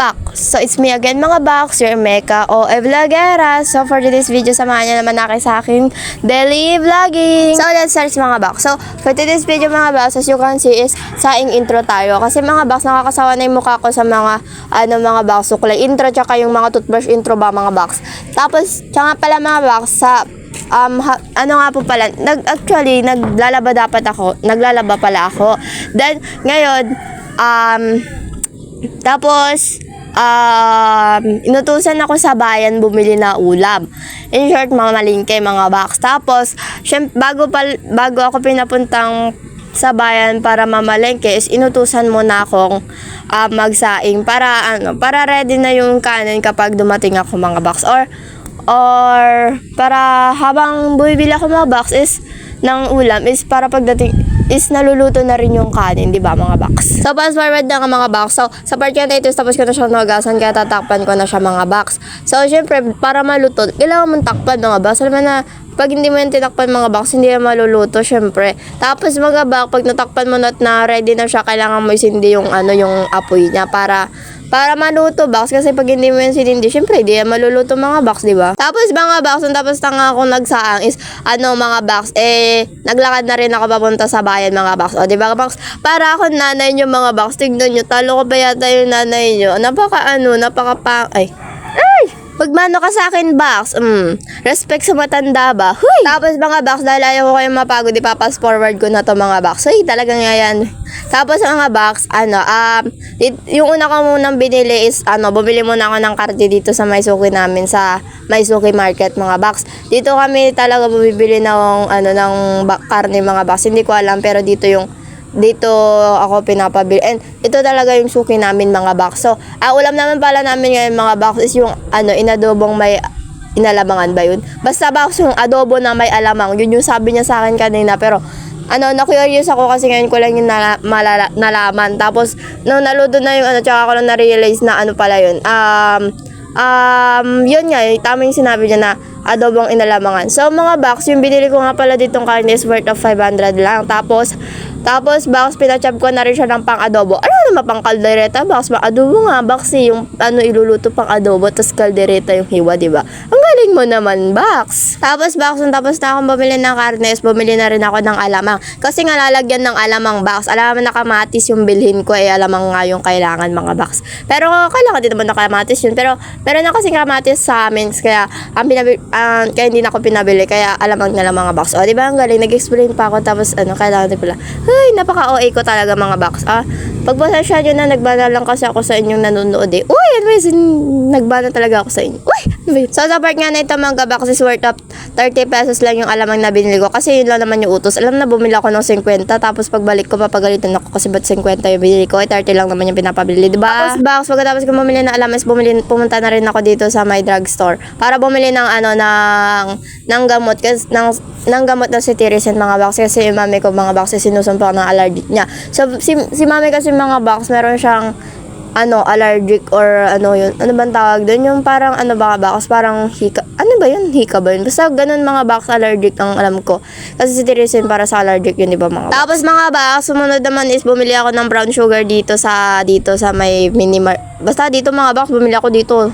Pak. So, it's me again mga box, your Mecca o Vlogera. So, for today's video, samahan niyo naman ako sa aking daily vlogging. So, let's start mga box. So, for today's video mga box, as you can see is saing intro tayo. Kasi mga box, nakakasawa na yung mukha ko sa mga, mga box. So, kulay intro, tsaka yung mga toothbrush intro ba mga box. Tapos, tsaka pala mga box, sa naglalaba pala ako. Then, ngayon, inutusan ako sa bayan bumili na ulam. In short, mamalingke mga box. Tapos, bago ako pinapuntang sa bayan para mamalengke is inutusan muna akong magsaing para ready na yung kanin kapag dumating ako mga box, or para habang bumibili ako mga box is ng ulam is para pagdating is naluluto na rin yung kanin, di ba mga box? So, fast forward na nga mga box. So, sa part yan ito, tapos ko na siya nagasan, kaya tatakpan ko na siya mga box. So, syempre, para maluto, kailangan mong takpan mga box. Alam mo na, pag hindi mo yung tinakpan mga box, hindi na maluluto, syempre. Tapos mga box, pag natakpan mo na ready na siya, kailangan mo isindi yung apoy niya para maluto box. Kasi pag hindi mo yung sinindi, syempre hindi yan maluluto mga box, di ba? Tapos mga box, tapos na nga ako nagsaang is mga box, naglakad na rin ako papunta sa bayan mga box. O di ba box? Para ako nanay nyo mga box, tignan nyo, talo ko ba yata yung nanay nyo? Pagmano ka sa akin, box. Respect sa matanda ba? Huy! Tapos mga box, dahil ayaw ko kayong mapagod, ipapass forward ko na to mga box. Huy, talagang yan. Tapos mga box, yung una ko munang binili is, bumili muna ako ng karte dito sa Maisuki namin, sa Maisuki Market mga box. Dito kami talaga bumibili ng karne mga box. Hindi ko alam, pero dito ako pinapabili. And ito talaga yung suki namin mga box. So, ulam naman pala namin ngayon mga box is yung inadobong may inalamangan ba yun? Basta box yung adobo na may alamang. Yun yung sabi niya sa akin kanina. Pero na-curious ako kasi ngayon ko lang yung nalaman. Tapos, nung naluto na yung tsaka ko lang na-realize na pala yun. Yun nga, tama yung sinabi niya na adobong inalamangan. So, mga box, yung binili ko nga pala ditong karne is worth of 500 lang. Tapos box, pinachop ko na rin siya ng pang-adobo. Naman pang kaldereta, box? Adobo nga, box, yung iluluto pang adobo, tapos kaldereta yung hiwa, diba? Ang galing mo naman, box. Tapos box, tapos na akong bumili ng karnes, bumili na rin ako ng alamang. Kasi nga lalagyan ng alamang, box. Alam na kamatis yung bilhin ko, alamang nga yung kailangan, mga box. Pero kailangan din naman na kamatis yun. Pero meron na kasing kamatis sa amin, kaya kaya hindi na ako pinabili, kaya alamang na lang mga box. O, diba? Ang galing, nag-explain pa ako, tapos kailangan din pala. Ay, napaka-OA ko talaga mga box. Pagbasasya nyo na, nagbana lang kasi ako sa inyong nanonood eh. Uy, anyways, nagbana talaga ako sa inyo. Uy, so sa part nga na ito mga box is worth of 30 pesos lang yung alamang na binili ko. Kasi yun lang naman yung utos. Alam na, bumili ako ng 50. Tapos pagbalik ko, papagalitan ako kasi ba't 50 yung binili ko. 30 lang naman yung pinapabili, diba? Tapos box, pagkatapos ko bumili ng alamas, pumunta na rin ako dito sa my drugstore para bumili ng ng gamot. Kasi ng gamot na si Tiricent mga box. Kasi yung mami ko mga box sinusumpa ng allergic niya. So si mami kasi mga box, meron siyang allergic or yun. Ano bang tawag doon? Yung parang ba box? Parang hika. Ano ba yun? Hika ba yun? Basta ganun mga box, allergic ang alam ko. Kasi si Tiricent para sa allergic yun, di ba mga box? Tapos mga box, sumunod naman is bumili ako ng brown sugar dito sa may minimart. Basta dito mga box, bumili ako dito.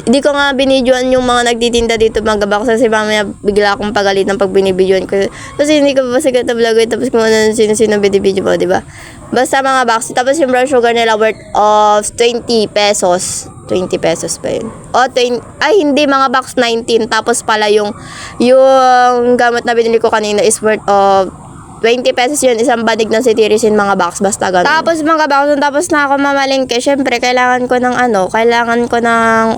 Hindi ko nga binidyoan yung mga nagtitinda dito mga box kasi mamaya bigla akong pagalitan pag binibidyoan ko. Kasi hindi ko pa sigat na vlog tapos kung sino binibidyo mo, di ba? Basta mga box. Tapos yung brown sugar nila worth of 20 pesos. 20 pesos pa yun. Hindi mga box, 19. Tapos pala yung gamot na binili ko kanina is worth of 20 pesos yun, isang banig ng si Tiricent mga box, basta ganun. Tapos mga box, tapos na ako mamalingke, syempre kailangan ko ng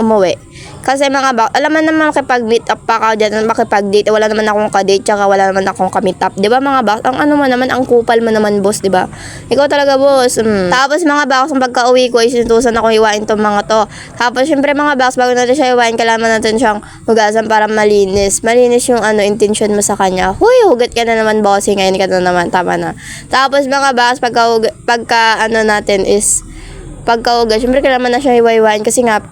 umuwi. Kasi mga box, alam mo naman makipag-meet up pa ka dyan, makipag-date, wala naman akong ka-date, tsaka wala naman akong ka-meet up. Diba mga box, mo naman, ang kupal mo naman boss, diba? Ikaw talaga boss. Tapos mga box, ang pagka-uwi ko, isintusan ako hiwain tong mga to. Tapos syempre mga box, bago natin siya hiwain, kailangan natin siyang hugasan para malinis. Malinis yung intention mo sa kanya. Huy, hugat ka na naman bossing, ngayon ka na naman, tama na. Tapos mga box, pagka natin is pagkahugas, syempre kailangan na siya hiwa-hiwain kasi nga,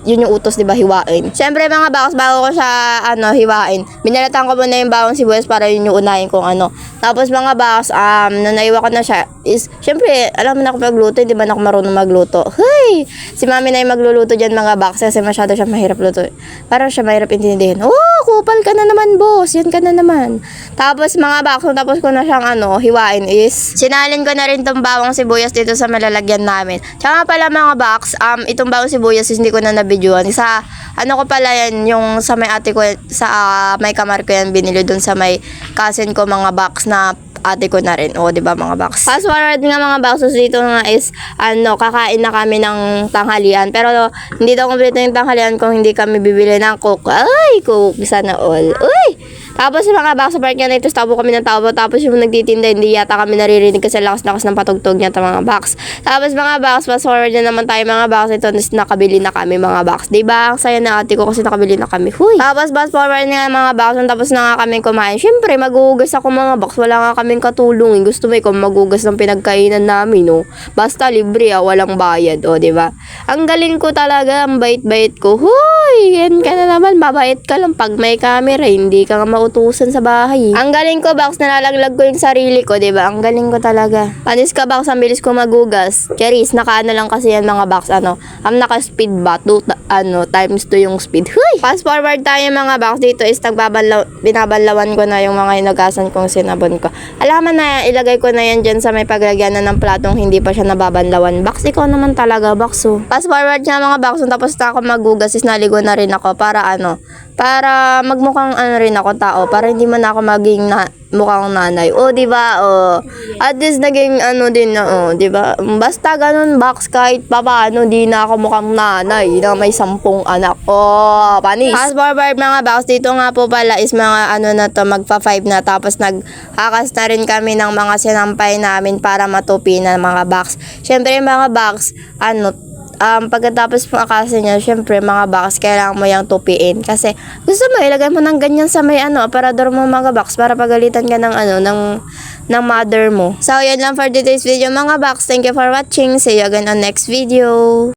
yun yung utos, di ba, hiwain. Syempre mga box, bago ko siya, hiwain, binalatan ko muna yung bawang sibuyas para yun yung unahin kung ano. Tapos mga box, nung naiwa ko na siya, is, syempre, alam mo na ako magluto, hindi ba na ako marunong magluto. Hey! Si mami na yung magluluto dyan mga box, kasi masyado siya mahirap luto. Parang siya mahirap intindihin. Oh, kupal ka na naman, boss. Yan ka na naman. Tapos mga box, tapos ko na siyang, hiwain is, sinalin ko na rin tong bawang sibuyas dito sa malalagyan namin. Tsaka pala mga box, itong bawang sibuyas is hindi ko na nabidyoan. Sa, ko pala yan, yung sa may ate ko, sa may kamar ko yan, binili dun sa may cousin ko mga box na ate ko na rin. O, di ba mga box? Fast forward nga mga box, so dito nga is, kakain na kami ng tanghalian. Pero, hindi daw kompleto yung tanghalian kung hindi kami bibili ng coke. Ay, coke, sana all. Uy! Tapos mga box, sa part nga na ito, tabo kami ng tabo. Tapos yung nagtitinda, hindi yata kami naririnig kasi lakas-lakas ng patugtog niya ito mga box. Tapos mga box, fast forward na naman tayo mga box. Ito, nakabili na kami mga box. Diba? Ang saya na ate ko kasi nakabili na kami. Huy! Tapos fast forward nga mga box, tapos na nga kami kumain. Siyempre, maghuhugas ako mga box. Wala nga kaming katulong. Gusto mo ikaw maghugas ng pinagkainan namin, no? Basta libre, walang bayad, diba? Ang galing ko talaga, ang bait-bait ko. Huy! Yan ka na naman, mabait ka lang pag may camera, hindi ka nga mautusan sa bahay. Ang galing ko, box, nalalaglag ko yung sarili ko, diba? Ang galing ko talaga. Panis ka, box, ang bilis ko magugas. Charis, nakaano lang kasi yan mga box, naka-speed ba? Times 2 yung speed. Huy! Fast forward tayo mga box, dito is binabanlawan ko na yung mga hinugasan kong sinabon ko. Alaman na, ilagay ko na yan dyan sa may paglagyanan ng platong hindi pa siya nababanlawan. Box, ikaw naman talaga, box, oh. Fast forward nga mga box, tapos na ako magugas, is naligo na rin ako para para magmukhang rin ako tao, para hindi man ako maging mukhang nanay. Di ba? At least naging din na, di ba? Basta ganun box, kahit papaano, di na ako mukhang nanay na may 10 anak. Panis. Fast forward mga box, dito nga po pala is mga na to, magpa-5 na, tapos naghakas na rin kami ng mga sinampay namin para matupi na mga box. Syempre mga box, pagkatapos po akasa niya, syempre mga box, kailangan mo yung tupiin. Kasi gusto mo, ilagay mo ng ganyan sa may aparador mo mga box para pagalitan ka ng ng mother mo. So, yan lang for today's video mga box. Thank you for watching. See you again on next video.